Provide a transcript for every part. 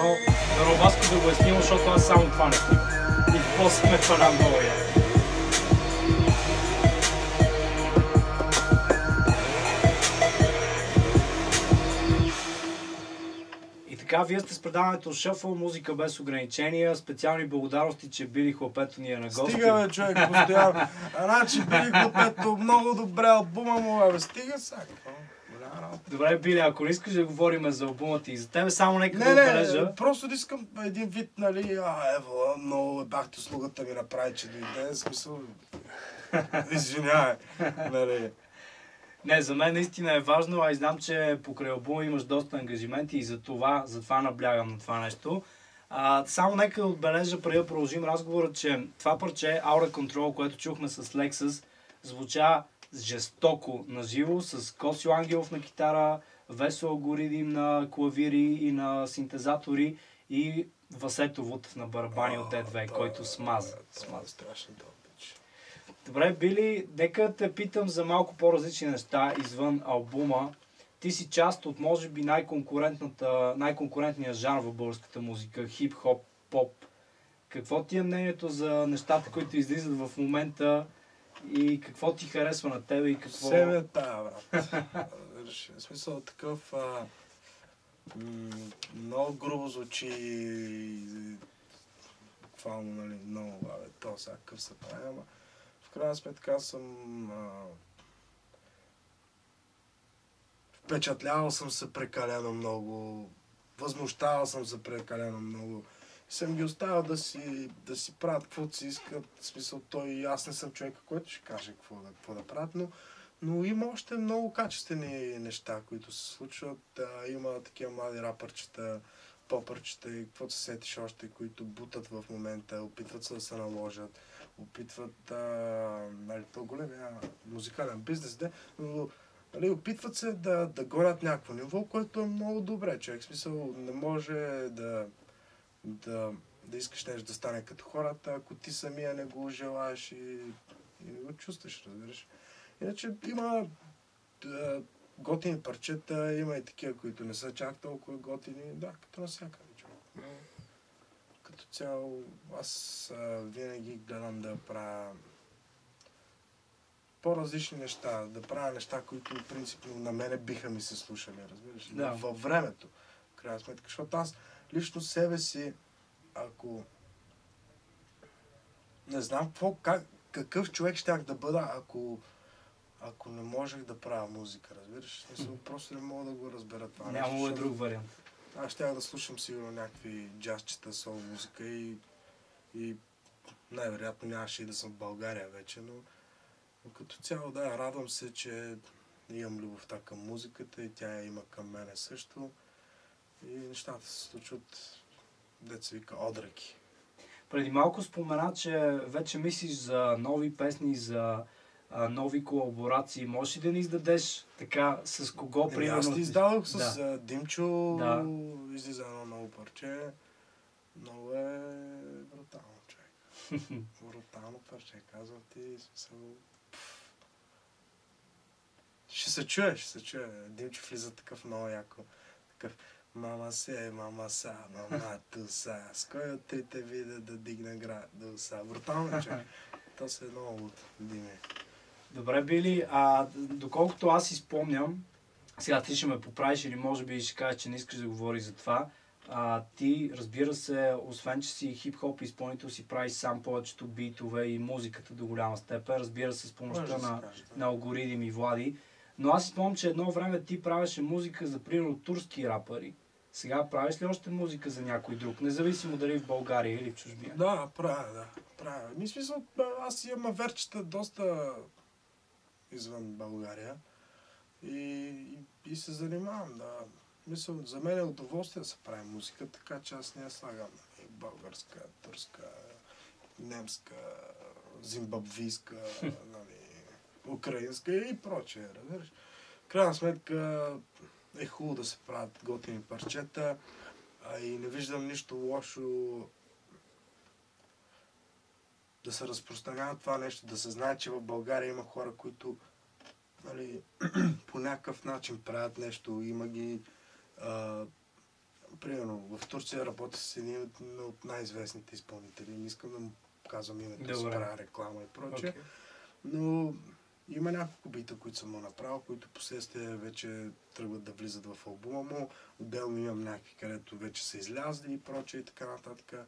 дано Васко да го е снимал, защото аз само това не снимам. И после ме параноя. И така, вие сте с предаването Шъфъл, музика без ограничения. Специални благодарности, че Били Хлапето ни е на гости. Стига, бе, човек, постоянно. Значи Били Хлапето, много добре албума му, бе, стига сега. Добре, Били, ако не искаш да говорим за албума ти и за тебе, само нека да Не, отбележа. просто искам един вид, нали, ево, много бахте услугата ми направи, че дойде, в смисъл, извинявай, нали. Не, за мен наистина е важно, а и знам, че покрай албума имаш доста ангажименти и затова наблягам на това нещо. Само нека да отбележа, преди да продължим разговора, че това парче Aura Control, което чухме с Lexus, звуча жестоко наживо, с Косио Ангелов на китара, Весо Алгоридим на клавири и на синтезатори и Васето Вутев на барабани от D2, който смаза. Страшно добич. Добре, Били, нека те питам за малко по-различни неща извън албума. Ти си част от, може би, най-конкурентния жанр в българската музика, хип-хоп, поп. Какво ти е мнението за нещата, които излизат в момента и какво ти харесва на тебе и какво... Себе тая, брат. В смисъл такъв... много грубо звучи буквално, нали, много, то сега какъв се прави, ама в крайна сметка съм впечатлявал съм се прекалено много, възмущавал съм се прекалено много. Съм ги оставил да си правят каквото си искат, в смисъл аз не съм човека, който ще каже какво да правят, но има още много качествени неща, които се случват. Има такива млади рапърчета, попърчета и каквото се сетиш още, които бутат в момента, опитват се да се наложат, опитват, нали, то големия музикален бизнес, но нали, опитват се да гонят някакво ниво, което е много добре, човек. В смисъл, не може да искаш нещо да стане като хората, ако ти самия не го желаеш и не го чувстваш, разбираш. Иначе има готини парчета, има и такива, които не са чак толкова готини, да, като навсякъде, човек. Но като цяло аз винаги гледам да правя по-различни неща, да правя неща, които принципно на мене биха ми се слушали, разбираш? Да. Във времето, в крайна сметка, защото аз лично себе си, ако не знам какъв човек щях да бъда, ако не можех да правя музика, разбираш? Просто не мога да го разбера това. Няма друг вариант. Аз щях да слушам сигурно някакви джазчета, сол музика и най-вероятно нямаше и да съм в България вече, но като цяло, да, радвам се, че имам любовта към музиката и тя я има към мене също. И нещата се случват, деца вика, одръки. Преди малко спомена, че вече мислиш за нови песни, за нови колаборации. Можеш ли да ни издадеш така с кого, примерно? Аз ти издадох с Димчо, да. излиза едно ново парче. Много е брутално, човек. Брутално парче, казвам ти, смисъл... Ще се чуе. Димчо влиза такъв много яко. Такъв мама са, мама туса. С кой от трите вида да дигна градуса? Брутално, човек. То се е много от Диме. Добре, Били, доколкото аз си спомням, сега ти ще ме поправиш или може би ще кажеш, че не искаш да говориш за това. Ти, разбира се, освен че си хип-хоп изпълнител, си правиш сам повечето битове и музиката до голяма степен, разбира се, с помощта на Алгоридим и Влади. Но аз си спомням, че едно време ти правеше музика за, примерно, турски рапъри. Сега правиш ли още музика за някой друг, независимо дали в България или в чужбина? Да, правя. Смисъл, аз имам верчета доста извън България и се занимавам, да. Мисля, за мен е удоволствие да се прави музика, така че аз не я слагам българска, турска, немска, зимбабвийска, украинска и прочее, разбираш. В крайна сметка е хубаво да се правят готини парчета и не виждам нищо лошо да се разпространява това нещо, да се знае, че в България има хора, които, нали, по някакъв начин правят нещо, има ги примерно, в Турция работя с един от най-известните изпълнители. Не искам да му казвам името, да си правя реклама и прочее. Okay. Но има няколко бита, които съм му направил, които последствие вече тръгват да влизат в албума му. Отделно имам някакви, където вече са излязли и прочее и така нататък.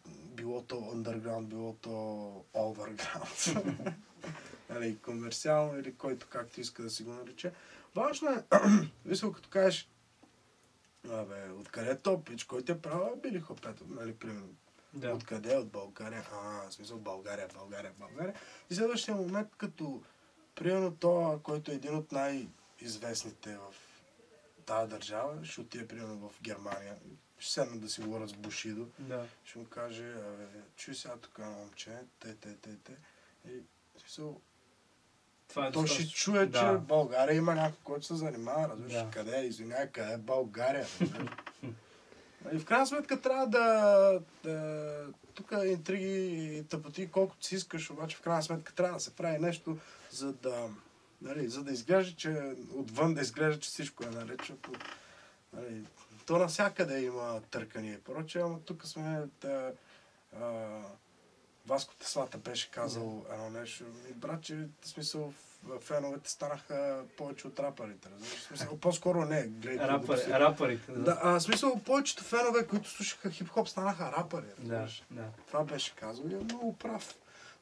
Било то underground, било то overground. Нали, комерциално или който както иска да си го нарече. Важно е, високо като кажеш, откъде е то пич, който е правил Били Хопето, нали, примерно. Да. Откъде? От България. В смисъл България. И следващия момент, като примерно това, който е един от най-известните в тази държава, ще отиде примерно в Германия, ще седна да си говоря с Бушидо, ще му каже, чуй сега тук на момче, те. И в смисъл, той ще чуе, че в България има някой, който се занимава, разбираш, къде е, извиняй, къде е България, и в крайна сметка трябва да тук интриги и тъпоти, колкото си искаш, обаче в крайна сметка трябва да се прави нещо, за да изглежда, че отвън да изглежда, че всичко е наред, защото нали, то навсякъде има търкания и прочее, ама тук сме Васко Теслата беше казал едно нещо, братче, в смисъл феновете станаха повече от рапърите, разбираш? В смисъл, по-скоро не, гледайте. Рапърите, в смисъл, повечето фенове, които слушаха хип-хоп, станаха рапъри, разбираш? Да. Това беше казал и е много прав.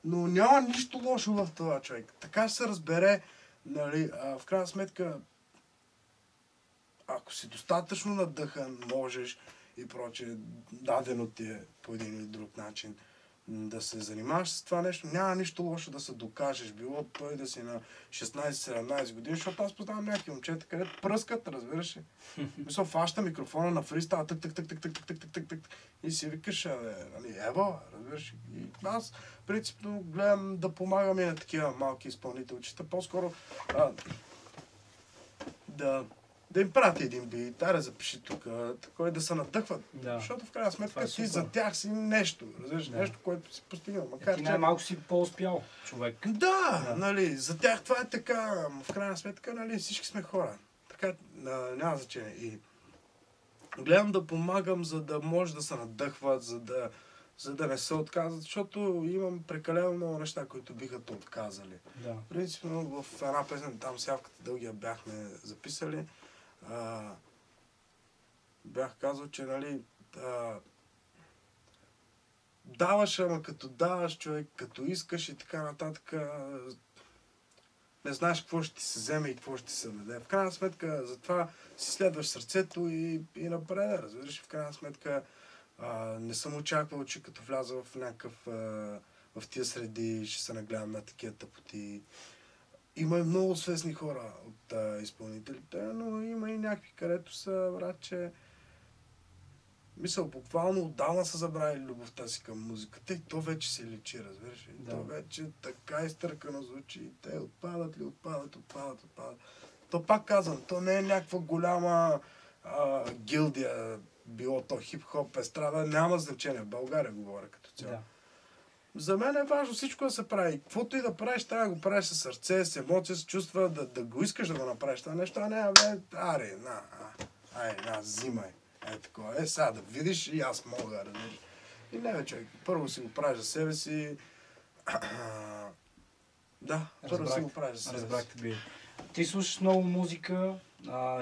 Но няма нищо лошо в това, човек. Така ще се разбере, нали, в крайна сметка, ако си достатъчно надъхан, можеш и прочее, дадено ти е по един или друг начин да се занимаваш с това нещо, няма нищо лошо да се докажеш. Било той да си на 16-17 години, защото аз познавам някакви момчета, където пръскат, разбираш ли. Мисля, фаща микрофона на фристайл, тък, и си викаш, нали, ева, разбираш ли. И аз, принципно, гледам да помагам и на такива малки изпълнителчета. По-скоро да им прати един бит, да запиши тук, такова да се надъхват. Защото в крайна сметка ти за тях си нещо, разбираш, нещо, което си постигнал. Ти най-малко си по-успял човек. Нали, за тях това е така, в крайна сметка, нали, всички сме хора. Така, няма значение. И гледам да помагам, за да може да се надъхват, за да не се отказват, защото имам прекалено много неща, които биха те отказали. Принципно в една песен, там Сявката дългия бяхме записали, бях казал, че нали, даваш, ама като даваш, човек, като искаш и така нататък, не знаеш какво ще ти се вземе и какво ще ти се даде. В крайна сметка, затова си следваш сърцето и напред, разбираш, в крайна сметка не съм очаквал, че като вляза в някакъв в тия среди ще се нагледам на такива тъпоти. Има и много свестни хора от изпълнителите, но има и някакви, където са, брат, че мисля, буквално отдавна са забравили любовта си към музиката и то вече се личи, разбираш. То вече така изтъркано звучи и те отпадат. То пак казвам, то не е някаква голяма гилдия, било то хип-хоп, естрада, няма значение. В България говоря като цяло. За мен е важно всичко да се прави. Каквото и да правиш, трябва да го правиш със сърце, с емоция, с чувства, да го искаш да го направиш това нещо, а не, взимай. Такова. Сега да видиш и аз мога, разбираш. И не, човек, първо си го правиш за себе си. Първо си го правиш за себе си. Разбрахте би. Ти слушаш много музика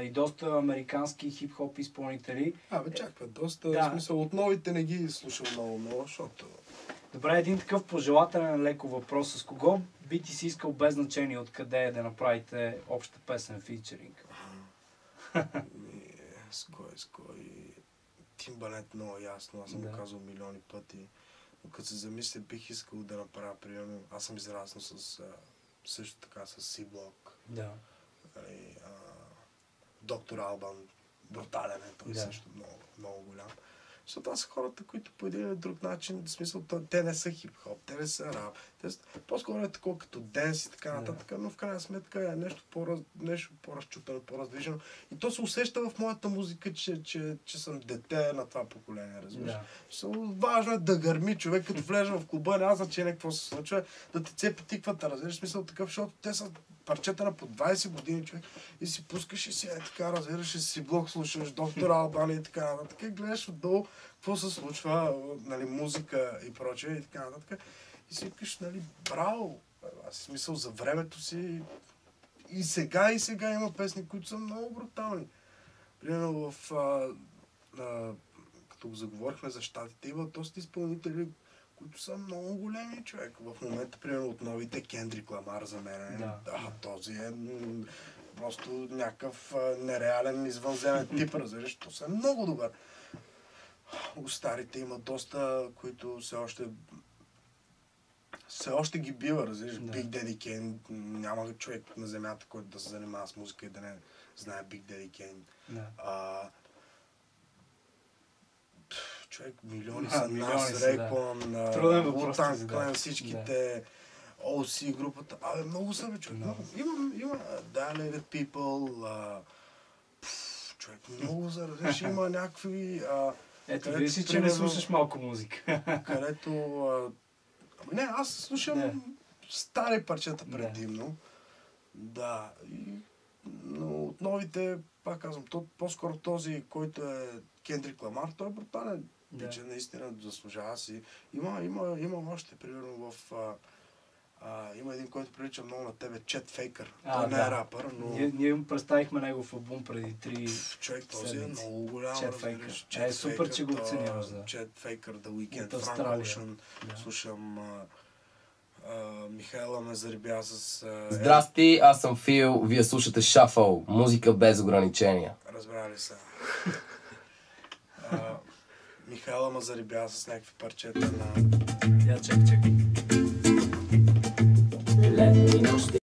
и доста американски хип-хоп изпълнители. Чаква, доста. В смисъл, от новите не ги слушам много, защото... Добре, един такъв пожелателен леко въпрос. С кого би ти си искал без значение откъде да направите обща песен фичеринг? С кой? Тимбалет много ясно, аз съм го казал милиони пъти. Но като се замисля, бих искал да направя, примерно, аз съм израснал също така с C-Block. Доктор Албан, брутален е, той също много голям. Защото това са хората, които по един или друг начин, в смисъл, те не са хип-хоп, те не са рап. По-скоро е такова като денс и така нататък, но в крайна сметка е нещо по-разчупено, по-раздвижено. И то се усеща в моята музика, че съм дете на това поколение, разбираш. Важно е да гърми човек, като влезе в клуба, няма значение какво се случва, да те цепи тиквата, разбираш, смисъл такъв, защото те са парчета на по 20 години, човек, и си пускаш и си така, разбираш, и си блок слушаш, доктор Албани и така нататък, и гледаш отдолу какво се случва, нали, музика и прочее и така нататък. И си викаш, нали, браво, аз смисъл за времето си. И сега има песни, които са много брутални. Примерно като го заговорихме за щатите, има доста изпълнители, които са много големи, човек. В момента, примерно, от новите Кендрик Ламар за мен. Да. Този е просто някакъв нереален извънземен тип, разбираш. То са много добър. У старите има доста, които все още ги бива, разбираш. Да. Big Daddy Kane, няма човек на земята, който да се занимава с музика и да не знае Big Daddy Kane. Да. Човек, милиони са нас, да. Рейпон, Wu-Tang Clan, всичките, OC групата. Много са, бе, човек. Много. Има Dilated People, човек, много са, разбираш, има някакви... Ето, виж си, че не слушаш малко музика. Където... Не, аз слушам стари парчета предимно. Да. Но от новите, пак казвам, по-скоро този, който е Кендрик Ламар, той е брутален. Пича, наистина заслужава си. Има още, примерно има един, който прилича много на тебе, Чет Фейкър. Той не е рапър, но... Ние му представихме негов албум преди 3 човек, този е много голям. Чет Фейкър. Супер, че го оценяваш, да. Чет Фейкър, The Weeknd, Frank Ocean. Слушам Михайла ме заребя с... Здрасти, аз съм Фил, вие слушате Шафъл, музика без ограничения. Разбрали се. Михайла ме заребя с някакви парчета на... Я чакай.